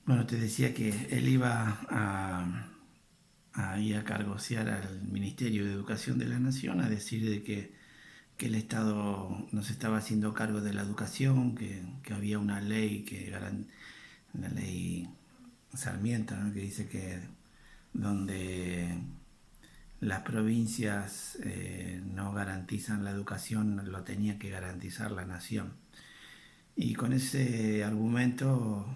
Bueno, te decía que él iba ir a cargociar al Ministerio de Educación de la Nación a decir de que el Estado no se estaba haciendo cargo de la educación, que había una ley la ley Sarmiento, ¿no? Que dice que donde las provincias no garantizan la educación, lo tenía que garantizar la nación. Y con ese argumento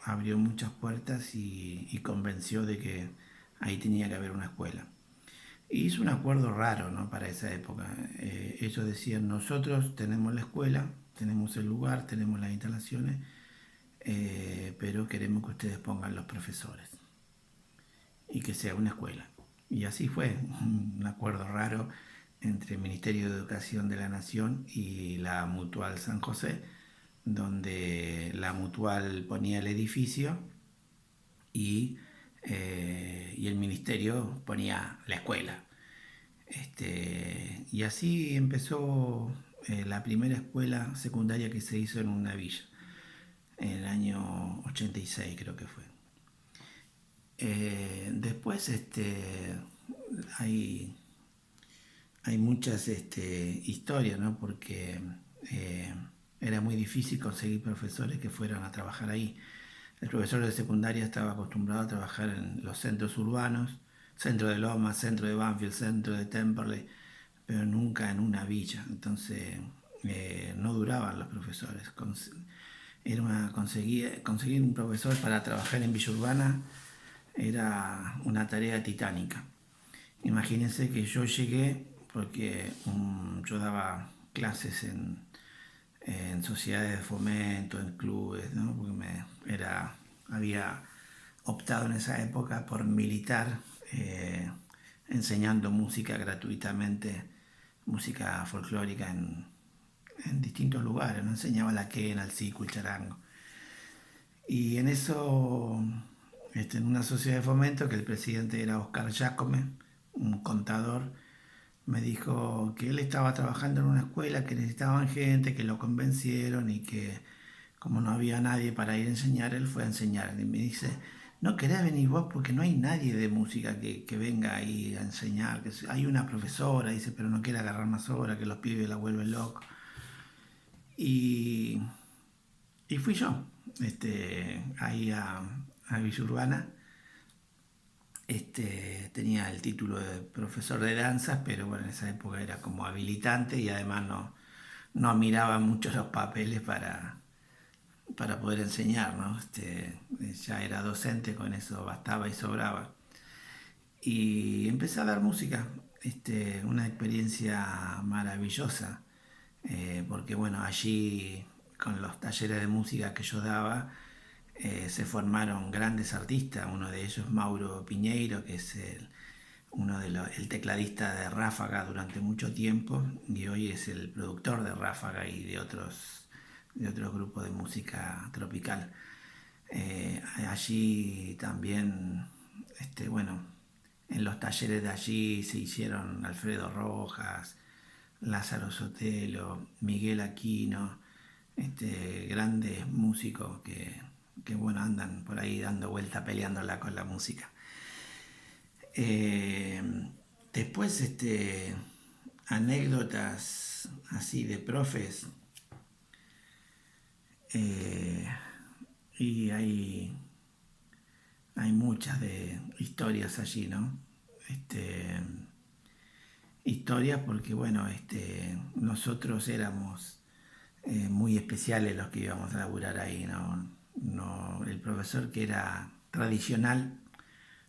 abrió muchas puertas y convenció de que ahí tenía que haber una escuela. Y hizo un acuerdo raro, ¿no? Para esa época. Ellos decían, nosotros tenemos la escuela, tenemos el lugar, tenemos las instalaciones, pero queremos que ustedes pongan los profesores y que sea una escuela. Y así fue, un acuerdo raro entre el Ministerio de Educación de la Nación y la Mutual San José, donde la Mutual ponía el edificio y, y el Ministerio ponía la escuela. Y así empezó la primera escuela secundaria que se hizo en una villa, en el año 86 creo que fue. Después hay, hay muchas historias, ¿no? Porque eh, era muy difícil conseguir profesores que fueran a trabajar ahí. El profesor de secundaria estaba acostumbrado a trabajar en los centros urbanos, centro de Lomas, centro de Banfield, centro de Temperley, pero nunca en una villa. Entonces no duraban los profesores. Conseguir un profesor para trabajar en Villa Urbana era una tarea titánica. Imagínense que yo llegué porque yo daba clases en sociedades de fomento, en clubes, ¿no? Porque había optado en esa época por militar, enseñando música gratuitamente, música folclórica en distintos lugares, ¿no? Enseñaba la quena, el sicu, el charango. Y en eso, en una sociedad de fomento, que el presidente era Oscar Jacome, un contador, me dijo que él estaba trabajando en una escuela, que necesitaban gente, que lo convencieron y que como no había nadie para ir a enseñar, él fue a enseñar. Y me dice, no querés venir vos porque no hay nadie de música que venga ahí a enseñar. Hay una profesora, dice, pero no quiere agarrar más horas, que los pibes la vuelven loco. Y, y fui yo, ahí a Villa Urbana. Tenía el título de profesor de danzas, pero bueno, en esa época era como habilitante y además no miraba mucho los papeles para poder enseñar, ¿no? Ya era docente, con eso bastaba y sobraba. Y empecé a dar música, una experiencia maravillosa, porque bueno, allí con los talleres de música que yo daba, se formaron grandes artistas, uno de ellos Mauro Piñeiro, que es el tecladista de Ráfaga durante mucho tiempo y hoy es el productor de Ráfaga y de otros grupos de música tropical. Allí también, bueno, en los talleres de allí se hicieron Alfredo Rojas, Lázaro Sotelo, Miguel Aquino, grandes músicos que bueno, andan por ahí dando vuelta peleándola con la música. Eh, Después, anécdotas así de profes, eh, y hay muchas de historias allí, ¿no? Este, Historias porque, bueno, nosotros éramos muy especiales los que íbamos a laburar ahí, ¿no? El profesor que era tradicional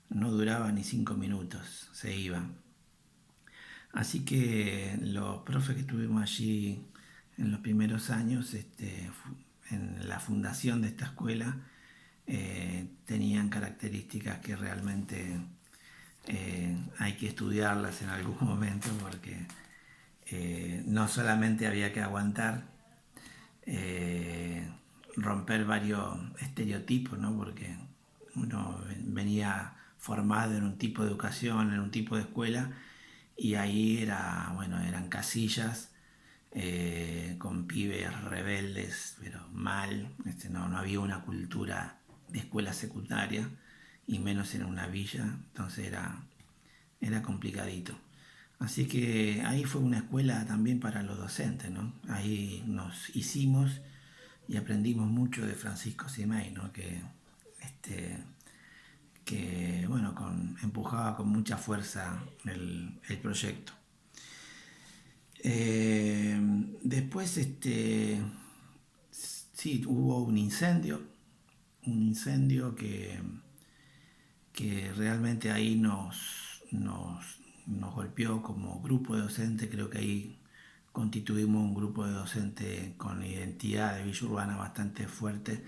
no duraba ni 5 minutos, se iba. Así que los profes que estuvimos allí en los primeros años, en la fundación de esta escuela, tenían características que realmente hay que estudiarlas en algún momento porque no solamente había que aguantar, eh, romper varios estereotipos, ¿no? Porque uno venía formado en un tipo de educación, en un tipo de escuela, y ahí bueno, eran casillas con pibes rebeldes, pero mal, no había una cultura de escuela secundaria y menos en una villa, entonces era complicadito. Así que ahí fue una escuela también para los docentes, ¿no? Ahí nos hicimos y aprendimos mucho de Francisco Simay, ¿no? Este, que bueno, empujaba con mucha fuerza el proyecto. Después, sí, hubo un incendio que realmente ahí nos golpeó como grupo de docentes. Creo que ahí constituimos un grupo de docentes con identidad de Villa Urbana bastante fuerte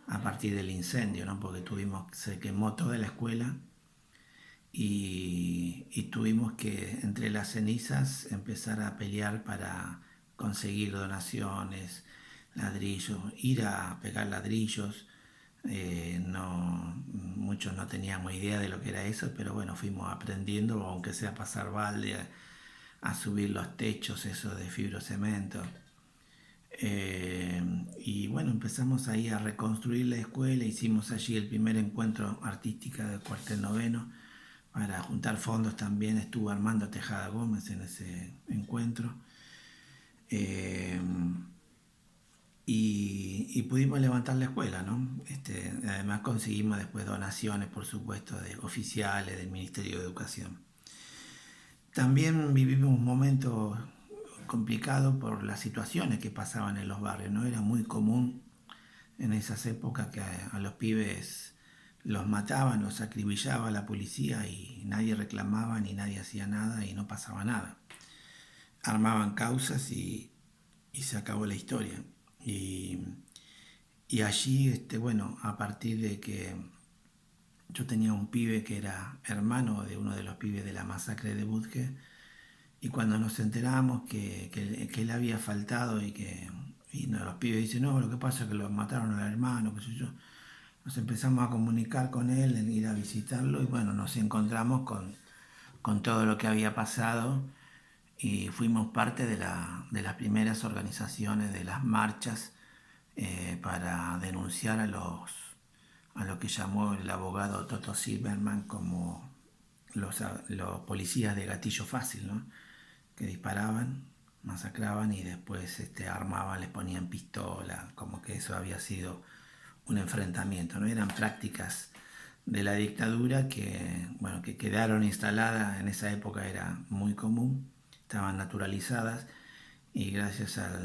a partir del incendio, ¿no? Porque se quemó toda la escuela y tuvimos que entre las cenizas empezar a pelear para conseguir donaciones, ladrillos, ir a pegar ladrillos. Muchos no teníamos idea de lo que era eso, pero bueno, fuimos aprendiendo, aunque sea pasar balde, a subir los techos, eso de fibrocemento. Y bueno, empezamos ahí a reconstruir la escuela, hicimos allí el primer encuentro artístico del cuartel noveno para juntar fondos. También estuvo Armando Tejada Gómez en ese encuentro. Eh, y pudimos levantar la escuela, ¿no? Además conseguimos después donaciones, por supuesto, de oficiales del Ministerio de Educación. También vivimos un momento complicado por las situaciones que pasaban en los barrios, ¿no? Era muy común en esas épocas que a los pibes los mataban, los acribillaba la policía y nadie reclamaba ni nadie hacía nada y no pasaba nada. Armaban causas y se acabó la historia. Y allí, bueno, a partir de que yo tenía un pibe que era hermano de uno de los pibes de la masacre de Budge, y cuando nos enteramos que él había faltado y los pibes dicen, no, lo que pasa es que lo mataron al hermano, qué sé yo, nos empezamos a comunicar con él, en ir a visitarlo y bueno, nos encontramos con todo lo que había pasado y fuimos parte de las primeras organizaciones de las marchas para denunciar a lo que llamó el abogado Toto Silverman como los policías de gatillo fácil, ¿no? Que disparaban, masacraban y después armaban, les ponían pistola, como que eso había sido un enfrentamiento, ¿no? Eran prácticas de la dictadura bueno, que quedaron instaladas en esa época, era muy común, estaban naturalizadas y gracias a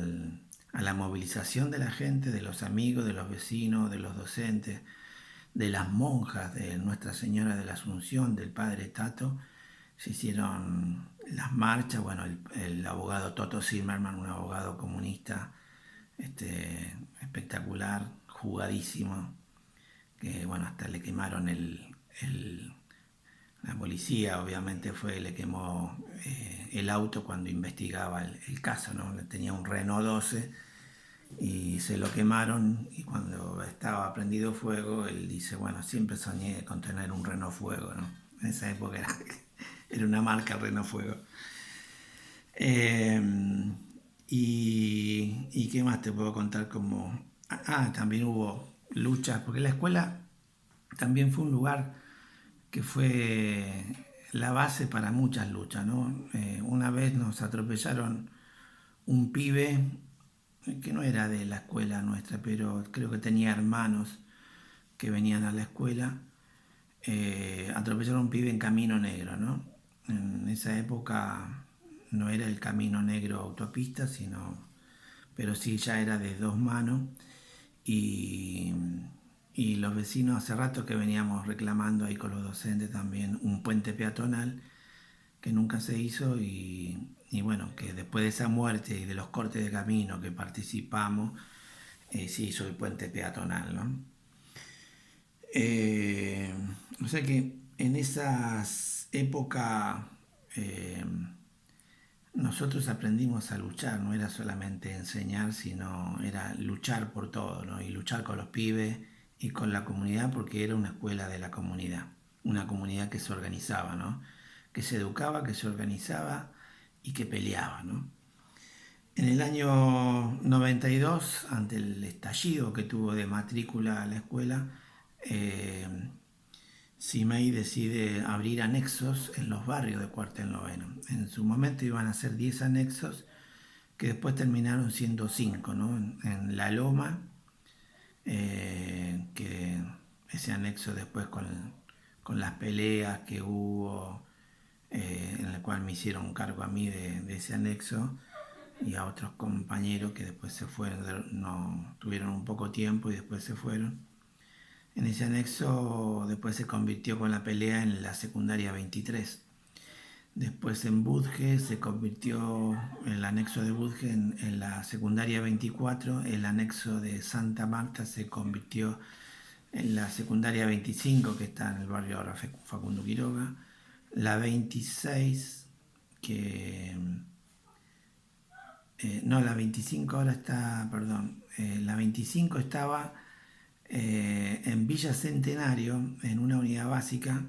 la movilización de la gente, de los amigos, de los vecinos, de los docentes, de las monjas de Nuestra Señora de la Asunción, del padre Tato, se hicieron las marchas. Bueno, el abogado Toto Zimmerman, un abogado comunista espectacular, jugadísimo, que bueno, hasta le quemaron la policía, obviamente le quemó el auto cuando investigaba el caso, ¿no? Tenía un Renault 12 y se lo quemaron y cuando estaba prendido fuego, él dice, bueno, siempre soñé con tener un Renault Fuego, ¿no? En esa época era una marca Renault Fuego. Y qué más te puedo contar como... también hubo luchas, porque la escuela también fue un lugar que fue la base para muchas luchas, ¿no? Una vez nos atropellaron un pibe que no era de la escuela nuestra, pero creo que tenía hermanos que venían a la escuela. Atropellaron a un pibe en Camino Negro, ¿no? En esa época no era el Camino Negro autopista, pero sí ya era de dos manos y, y los vecinos hace rato que veníamos reclamando ahí con los docentes también un puente peatonal que nunca se hizo y bueno, que después de esa muerte y de los cortes de camino que participamos, se hizo el puente peatonal, ¿no? O sea que en esas épocas nosotros aprendimos a luchar, no era solamente enseñar, sino era luchar por todo, ¿no? Y luchar con los pibes y con la comunidad porque era una escuela de la comunidad, una comunidad que se organizaba, ¿no? Que se educaba, que se organizaba y que peleaba, ¿no? En el año 92, ante el estallido que tuvo de matrícula a la escuela, eh, Simei decide abrir anexos en los barrios de Cuartel Noveno. En su momento iban a ser 10 anexos, que después terminaron siendo 5, ¿no? En La Loma, que ese anexo después con las peleas que hubo, en el cual me hicieron cargo a mí de ese anexo y a otros compañeros que después se fueron, no tuvieron un poco tiempo y después se fueron. En ese anexo después se convirtió con la pelea en la secundaria 23. Después en Budge se convirtió el anexo de Budge en la secundaria 24. El anexo de Santa Marta se convirtió en la secundaria 25, que está en el barrio ahora Facundo Quiroga. La 26, que... no, la 25 ahora está, perdón, la 25 estaba en Villa Centenario, en una unidad básica,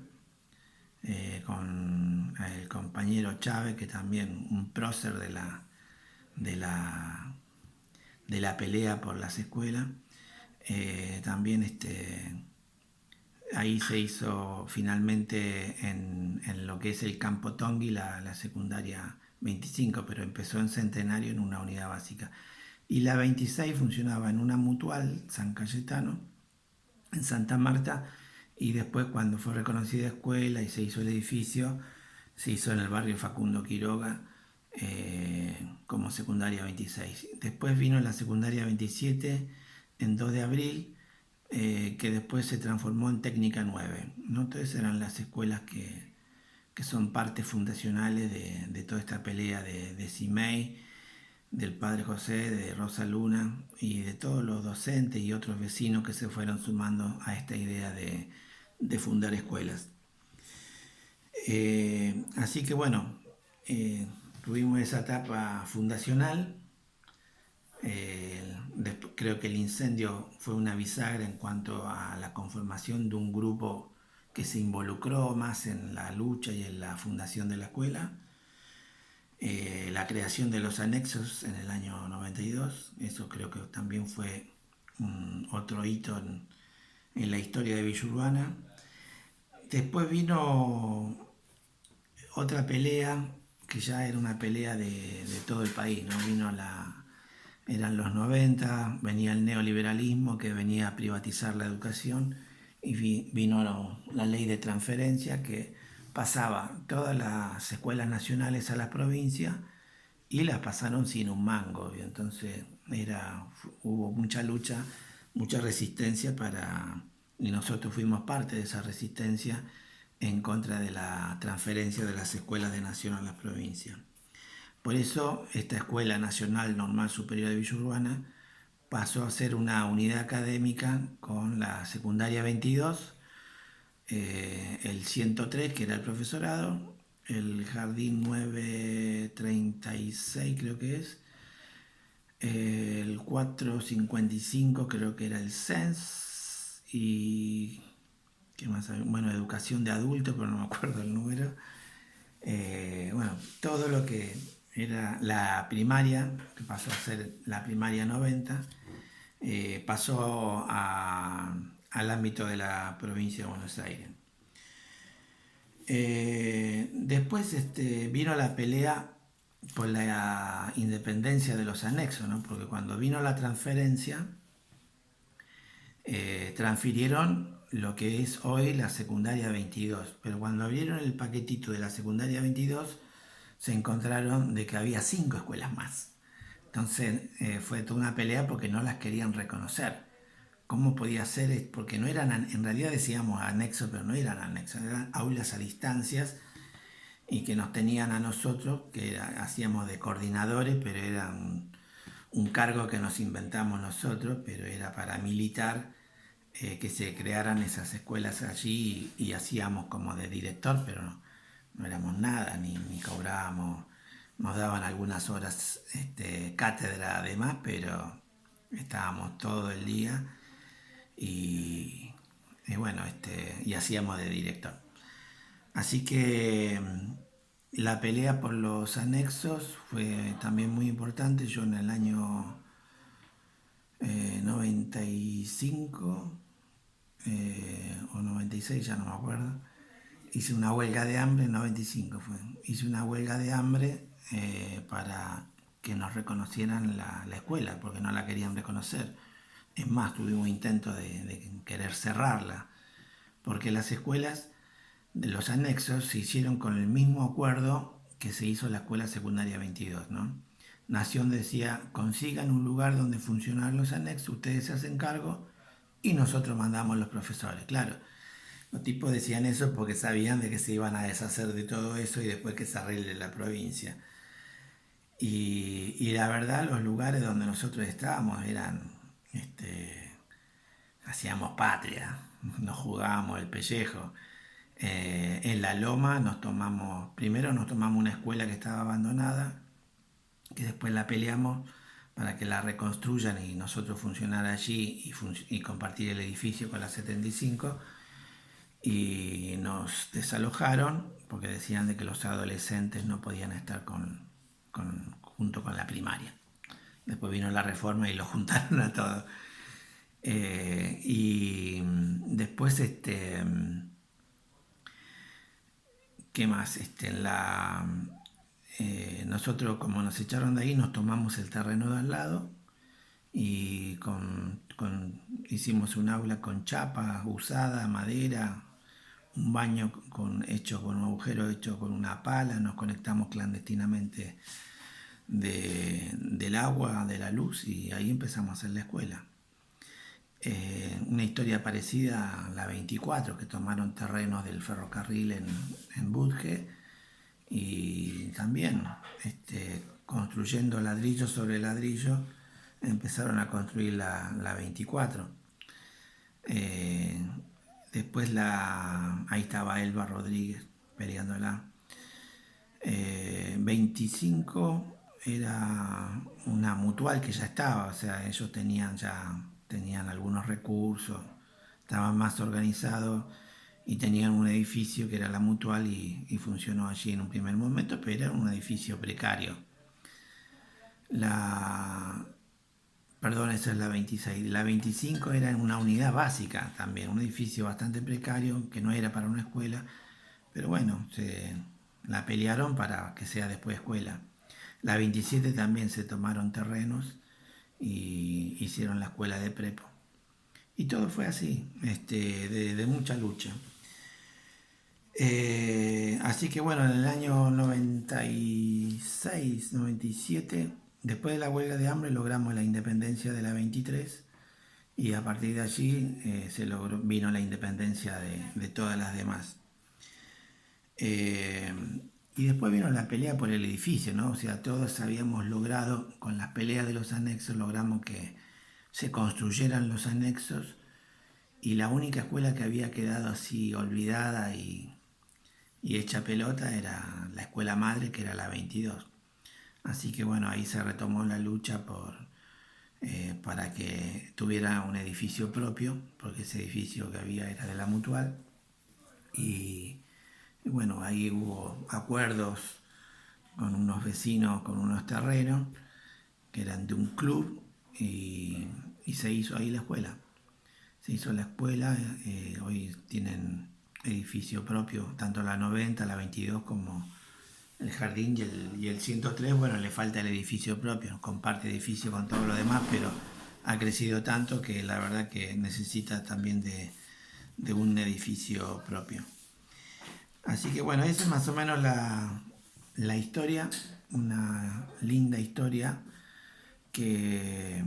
con el compañero Chávez, que también un prócer de la, de la pelea por las escuelas. También ahí se hizo finalmente en lo que es el Campo Tongui la secundaria 25, pero empezó en Centenario en una unidad básica. Y la 26 funcionaba en una mutual, San Cayetano, en Santa Marta, y después cuando fue reconocida escuela y se hizo el edificio, se hizo en el barrio Facundo Quiroga, como secundaria 26. Después vino la secundaria 27 en 2 de abril, que después se transformó en técnica 9, ¿no? Entonces eran las escuelas que son partes fundacionales de toda esta pelea de Simei, del padre José, de Rosa Luna y de todos los docentes y otros vecinos que se fueron sumando a esta idea de fundar escuelas. Así que bueno, tuvimos esa etapa fundacional. Creo que el incendio fue una bisagra en cuanto a la conformación de un grupo que se involucró más en la lucha y en la fundación de la escuela. La creación de los anexos en el año 92, eso creo que también fue otro hito en la historia de Villa Urbana. Después vino otra pelea que ya era una pelea de todo el país, ¿no? Eran los 90, venía el neoliberalismo que venía a privatizar la educación y vino la ley de transferencia que pasaba todas las escuelas nacionales a las provincias y las pasaron sin un mango. Y entonces hubo mucha lucha, mucha resistencia y nosotros fuimos parte de esa resistencia en contra de la transferencia de las escuelas de nación a las provincias. Por eso esta Escuela Nacional Normal Superior de Villa Urbana pasó a ser una unidad académica con la secundaria 22, el 103 que era el profesorado, el jardín 936 creo que es, el 455 creo que era el CENS y ¿qué más? Bueno, educación de adultos, pero no me acuerdo el número. Bueno, todo lo que era la primaria, que pasó a ser la primaria 90, pasó al ámbito de la provincia de Buenos Aires. Después vino la pelea por la independencia de los anexos, ¿no? Porque cuando vino la transferencia, transfirieron lo que es hoy la secundaria 22, pero cuando abrieron el paquetito de la secundaria 22 se encontraron de que había 5 escuelas más. Entonces fue toda una pelea porque no las querían reconocer. ¿Cómo podía ser? Porque no eran, en realidad decíamos anexos, pero no eran anexos, eran aulas a distancias y que nos tenían a nosotros, que hacíamos de coordinadores, pero era un cargo que nos inventamos nosotros, pero era paramilitar, que se crearan esas escuelas allí y hacíamos como de director, pero no éramos nada, ni cobrábamos, nos daban algunas horas cátedra además, pero estábamos todo el día y bueno, y hacíamos de director. Así que la pelea por los anexos fue también muy importante. Yo en el año 95 96, ya no me acuerdo. Hice una huelga de hambre, en 95 fue. Hice una huelga de hambre para que nos reconocieran la escuela, porque no la querían reconocer. Es más, tuvimos intentos de querer cerrarla, porque las escuelas de los anexos se hicieron con el mismo acuerdo que se hizo la escuela secundaria 22, ¿no? Nación decía, consigan un lugar donde funcionan los anexos, ustedes se hacen cargo y nosotros mandamos los profesores. Claro, los tipos decían eso porque sabían de que se iban a deshacer de todo eso y después que se arregle la provincia. Y la verdad, los lugares donde nosotros estábamos eran, hacíamos patria, nos jugábamos el pellejo. En la Loma primero nos tomamos una escuela que estaba abandonada, que después la peleamos para que la reconstruyan y nosotros funcionar allí y compartir el edificio con la 75, y nos desalojaron porque decían de que los adolescentes no podían estar junto con la primaria. Después vino la reforma y lo juntaron a todos. Y después, ¿qué más? Nosotros, como nos echaron de ahí, nos tomamos el terreno de al lado y hicimos un aula con chapa usada, madera, un baño hecho con un agujero hecho con una pala, nos conectamos clandestinamente del agua, de la luz, y ahí empezamos a hacer la escuela. Una historia parecida a la 24, que tomaron terrenos del ferrocarril en Budge y también construyendo ladrillo sobre ladrillo empezaron a construir la 24. Después ahí estaba Elba Rodríguez peleándola. 25 era una mutual que ya estaba, o sea, ellos tenían algunos recursos, estaban más organizados y tenían un edificio que era la mutual y funcionó allí en un primer momento, pero era un edificio precario. Perdón, esa es la 26. La 25 era una unidad básica también, un edificio bastante precario que no era para una escuela, pero bueno, la pelearon para que sea después escuela. La 27 también se tomaron terrenos y hicieron la escuela de prepo. Y todo fue así, de mucha lucha. Así que bueno, en el año 96, 97, después de la huelga de hambre logramos la independencia de la 23 y a partir de allí vino la independencia de todas las demás. Y después vino la pelea por el edificio, ¿no? O sea, todos habíamos logrado, con las peleas de los anexos, logramos que se construyeran los anexos y la única escuela que había quedado así olvidada y hecha pelota era la escuela madre, que era la 22. Así que bueno, ahí se retomó la lucha para que tuviera un edificio propio, porque ese edificio que había era de la mutual. Y bueno, ahí hubo acuerdos con unos vecinos, con unos terrenos que eran de un club y se hizo ahí la escuela. Se hizo la escuela, hoy tienen edificio propio, tanto la 90, la 22 como el jardín y el 103. Bueno, le falta el edificio propio, comparte edificio con todo lo demás, pero ha crecido tanto que la verdad que necesita también de un edificio propio. Así que bueno, esa es más o menos la historia, una linda historia que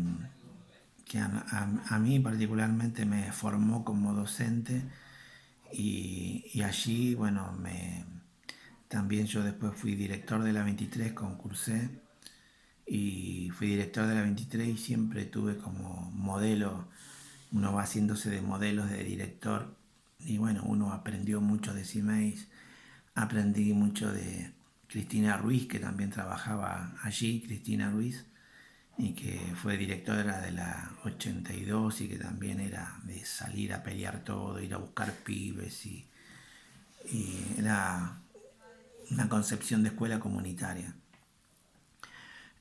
a mí particularmente me formó como docente y allí, bueno, también yo después fui director de la 23, concursé y fui director de la 23 y siempre tuve como modelo, uno va haciéndose de modelos de director y bueno, uno aprendió mucho de Simeis, aprendí mucho de Cristina Ruiz, que también trabajaba allí, Cristina Ruiz, y que fue directora de la 82 y que también era de salir a pelear todo, ir a buscar pibes y era una concepción de escuela comunitaria.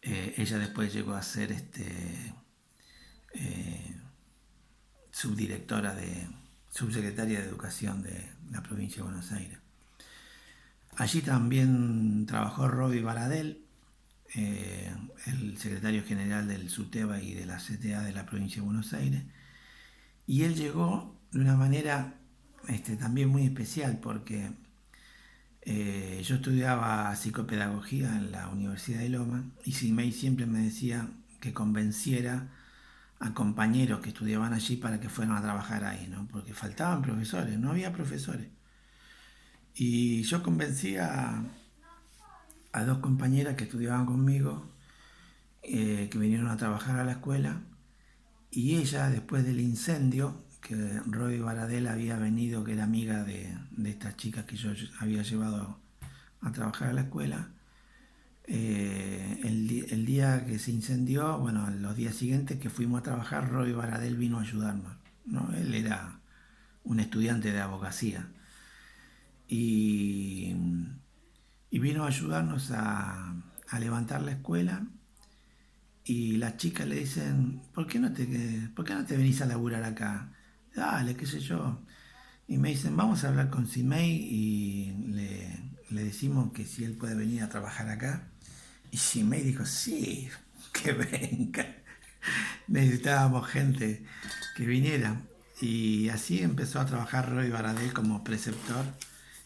Ella después llegó a ser subdirectora subsecretaria de Educación de la provincia de Buenos Aires. Allí también trabajó Roby Baradel, el secretario general del SUTEBA y de la CTA de la provincia de Buenos Aires, y él llegó de una manera también muy especial porque yo estudiaba psicopedagogía en la Universidad de Loma y Simei siempre me decía que convenciera a compañeros que estudiaban allí para que fueran a trabajar ahí, ¿no? Porque faltaban profesores, no había profesores. Y yo convencí a dos compañeras que estudiaban conmigo, que vinieron a trabajar a la escuela, y ella, después del incendio, que Roy Baradel había venido, que era amiga de estas chicas que yo había llevado a trabajar a la escuela, el día que se incendió, bueno, los días siguientes que fuimos a trabajar, Roy Baradel vino a ayudarnos, ¿no? Él era un estudiante de abogacía y, y vino a ayudarnos a levantar la escuela. Y las chicas le dicen, ¿por qué no te venís a laburar acá? Dale, qué sé yo. Y me dicen, vamos a hablar con Simei y le decimos que si él puede venir a trabajar acá. Y Simei dijo, sí, que venga. Necesitábamos gente que viniera. Y así empezó a trabajar Roy Baradel como preceptor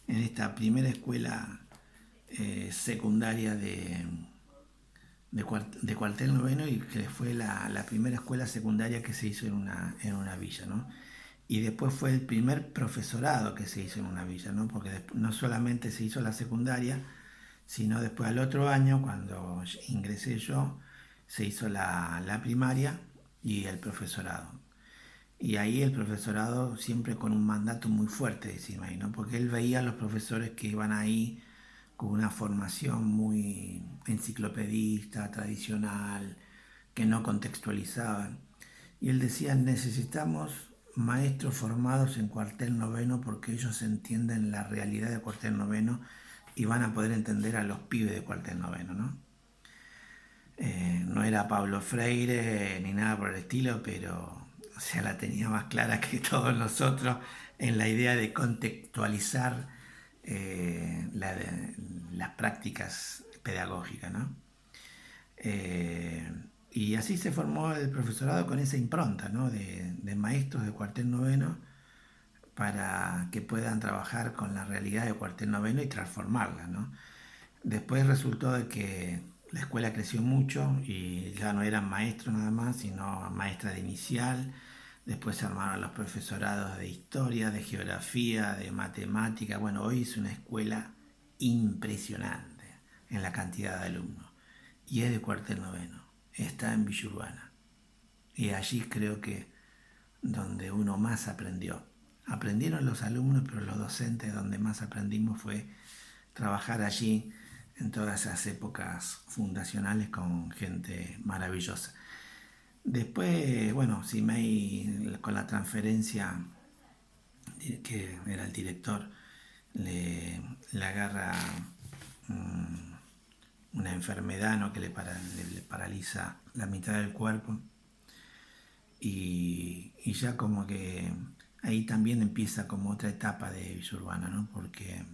en esta primera escuela secundaria de cuartel noveno, y que fue la primera escuela secundaria que se hizo en una villa, ¿no? Y después fue el primer profesorado que se hizo en una villa, ¿no? Porque no solamente se hizo la secundaria, sino después al otro año, cuando ingresé yo, se hizo la primaria y el profesorado. Y ahí el profesorado siempre con un mandato muy fuerte de Simay, ¿no? Porque él veía a los profesores que iban ahí con una formación muy enciclopedista, tradicional, que no contextualizaban. Y él decía, necesitamos maestros formados en cuartel noveno porque ellos entienden la realidad de cuartel noveno y van a poder entender a los pibes de cuartel noveno, ¿no? No era Pablo Freire ni nada por el estilo, pero o sea, la tenía más clara que todos nosotros en la idea de contextualizar las prácticas pedagógicas, ¿no? Eh, y así se formó el profesorado con esa impronta, ¿no? de maestros de cuartel noveno para que puedan trabajar con la realidad de cuartel noveno y transformarla, ¿no? Después resultó de que la escuela creció mucho y ya no eran maestros nada más, sino maestras de inicial. Después se armaron los profesorados de historia, de geografía, de matemática. Bueno, hoy es una escuela impresionante en la cantidad de alumnos. Y es de cuartel noveno. Está en Villa Urbana. Y allí creo que donde uno más aprendió. Aprendieron los alumnos, pero los docentes donde más aprendimos fue trabajar allí en todas esas épocas fundacionales con gente maravillosa. Después, bueno, Simei con la transferencia, que era el director, le agarra una enfermedad, ¿no? Que le paraliza la mitad del cuerpo y ya como que ahí también empieza como otra etapa de Villa Urbana, ¿no? Porque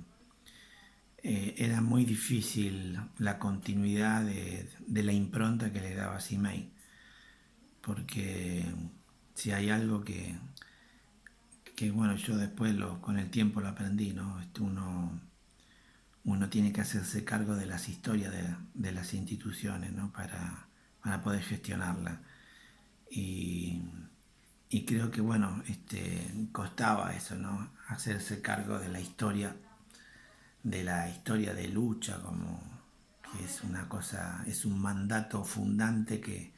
era muy difícil la continuidad de la impronta que le daba Simei, porque si hay algo que bueno, yo después con el tiempo lo aprendí, ¿no? Uno tiene que hacerse cargo de las historias de las instituciones, ¿no? Para poder gestionarla. Y, y creo que, bueno, costaba eso, ¿no? Hacerse cargo de la historia de lucha, como que es una cosa, es un mandato fundante que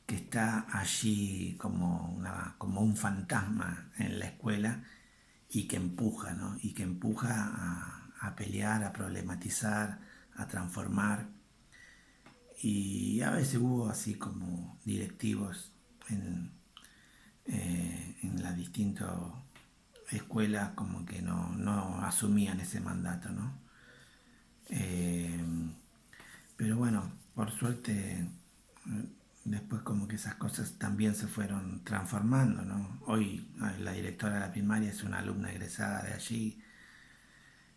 está allí como un fantasma en la escuela y que empuja, ¿no? Y que empuja a pelear, a problematizar, a transformar. Y a veces hubo así como directivos en las distintas escuelas como que no asumían ese mandato, ¿no? Eh, pero bueno, por suerte después como que esas cosas también se fueron transformando, ¿no? Hoy la directora de la primaria es una alumna egresada de allí,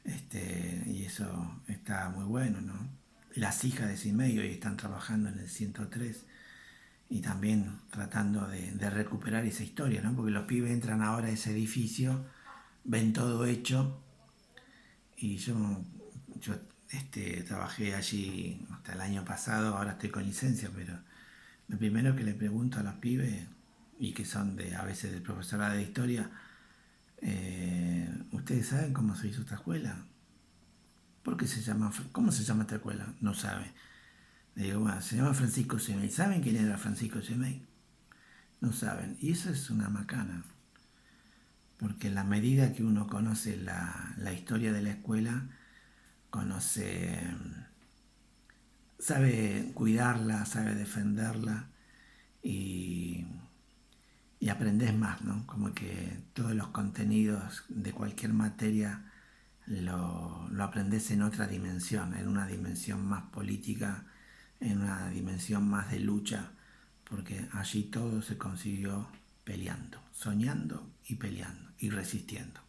y eso está muy bueno, ¿no? Las hijas de CIMEI hoy están trabajando en el 103 y también tratando de recuperar esa historia, ¿no? Porque los pibes entran ahora a ese edificio, ven todo hecho y yo trabajé allí hasta el año pasado, ahora estoy con licencia, pero lo primero que le pregunto a los pibes, y que son a veces de profesora de historia, ¿ustedes saben cómo se hizo esta escuela? ¿Cómo se llama esta escuela? No sabe. Le digo, bueno, se llama Francisco Semey. ¿Saben quién era Francisco Semey? No saben. Y eso es una macana. Porque en la medida que uno conoce la historia de la escuela, conoce, sabe cuidarla, sabe defenderla y, y aprendes más, ¿no? Como que todos los contenidos de cualquier materia lo aprendes en otra dimensión, en una dimensión más política, en una dimensión más de lucha, porque allí todo se consiguió peleando, soñando y peleando y resistiendo.